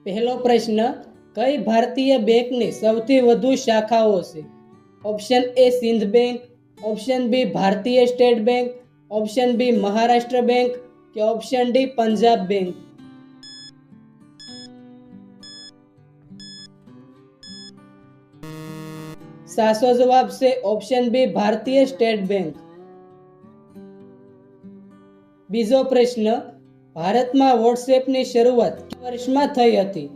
પહેલો પ્રશ્ન, કઈ ભારતીય બેંકની સૌથી વધુ શાખાઓ છે? Option A Sindh bank, option B Bharatiya state bank, option B Maharashtra bank કે ઓપ્શન ડી પંજાબ બેંક. સાચો જવાબ છે option B Bharatiya state bank. બીજો પ્રશ્ન, ભારતમાં વોટ્સએપની શરૂઆત કયા વર્ષમાં થઈ હતી?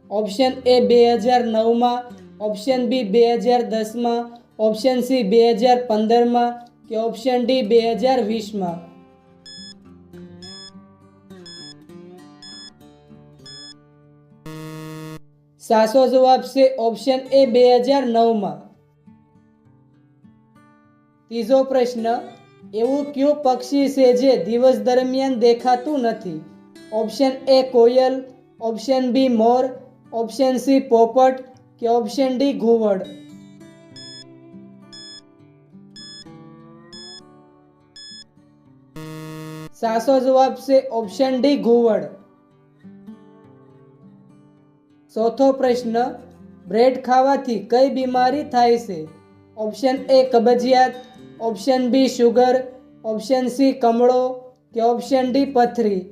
ઓપ્શન એ 2009માં, ઓપ્શન બી 2010માં, ઓપ્શન સી 2015માં કે ઓપ્શન ડી 2020માં. સાચો જવાબ છે ઓપ્શન એ 2009માં. ત્રીજો પ્રશ્ન, એવું કયું પક્ષી છે જે દિવસ દરમિયાન દેખાતું નથી? ઓપ્શન એ કોયલ, ઓપ્શન બી મોર, ઓપ્શન સી પોપટ કે ઓપ્શન ડી ઘુવડ. સાચો જવાબ છે ઓપ્શન ડી ઘુવડ. ચોથો પ્રશ્ન, બ્રેડ ખાવાથી કઈ બીમારી થાય છે? ઓપ્શન એ કબજિયાત, option B sugar, option C કમળો કે ઓપ્શન ડી પથરી.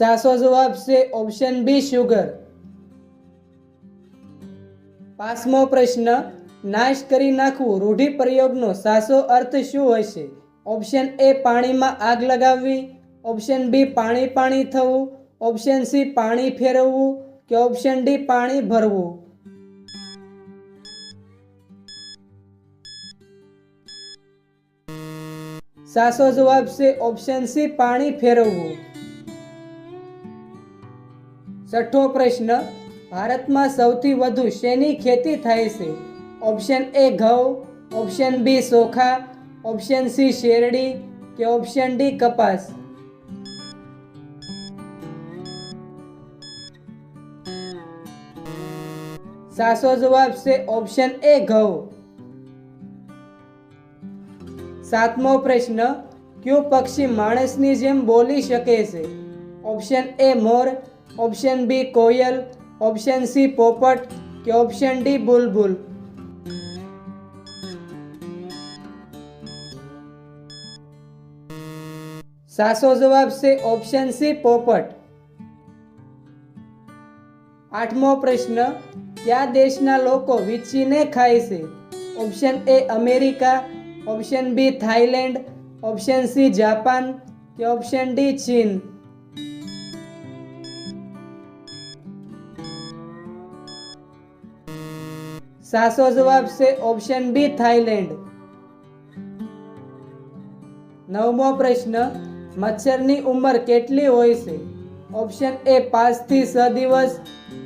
સાચો જવાબ છે ઓપ્શન બી શુગર. પાંચમો પ્રશ્ન, નાશ કરી નાખવું રૂઢિપ્રયોગનો સાચો અર્થ શું હશે? ઓપ્શન એ પાણીમાં આગ લગાવવી, ઓપ્શન બી પાણી પાણી થવું, ઓપ્શન સી પાણી ફેરવવું કે ઓપ્શન ડી પાણી ભરવું. સાચો જવાબ છે ઓપ્શન સી પાણી ફેરવવું. છઠ્ઠો પ્રશ્ન, ભારતમાં સૌથી વધુ શેની ખેતી થાય છે? ઓપ્શન એ ઘઉં, ઓપ્શન બી ચોખા, ઓપ્શન સી શેરડી કે ઓપ્શન ડી કપાસ. સાચો જવાબ છે ઓપ્શન એ ઘઉં. સાતમો પ્રશ્ન, કયું પક્ષી માણસની જેમ બોલી શકે છે? ઓપ્શન એ મોર, ઓપ્શન બી કોયલ, ઓપ્શન સી પોપટ કે ઓપ્શન ડી બુલબુલ. સાચો જવાબ છે ઓપ્શન સી પોપટ. આઠમો પ્રશ્ન, કયા દેશના લોકો વીંછીને ખાય છે? Option A America, option B Thailand, option C Japan કે ઓપ્શન ડી ચીન. સાચો જવાબ છે ઓપ્શન બી થાઈલેન્ડ. નવમો પ્રશ્ન, મચ્છરની ઉંમર કેટલી હોય છે? ઓપ્શન એ 5 થી 6 દિવસ,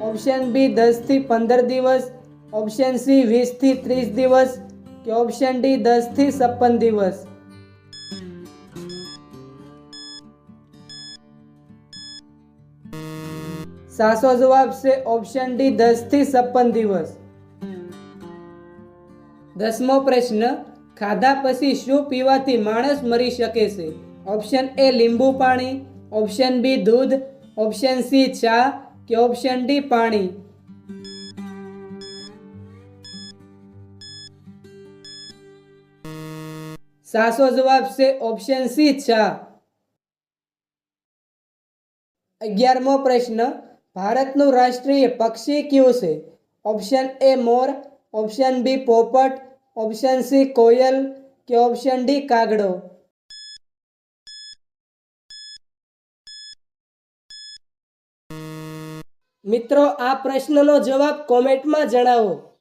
ઓપ્શન બી 10 થી 15 દિવસ, ઓપ્શન સી 20 થી 30 દિવસ કે ઓપ્શન ડી 10 થી 56 દિવસ. સાચો જવાબ છે ઓપ્શન ડી 10 થી 56 દિવસ. 10મો પ્રશ્ન, ખાધા પછી શું પીવાથી માણસ મરી શકે છે? ઓપ્શન એ લીંબુ પાણી, ઓપ્શન બી દૂધ, ઓપ્શન સી ચા કે ઓપ્શન ડી પાણી. સાચો જવાબ છે ઓપ્શન સી ચા. 11મો પ્રશ્ન, ભારતનું રાષ્ટ્રીય પક્ષી કયું છે? ઓપ્શન એ મોર, ઓપ્શન બી પોપટ, ઓપ્શન સી કોયલ કે ઓપ્શન ડી કાગડો. મિત્રો, આ પ્રશ્નનો જવાબ કોમેન્ટમાં જણાવો.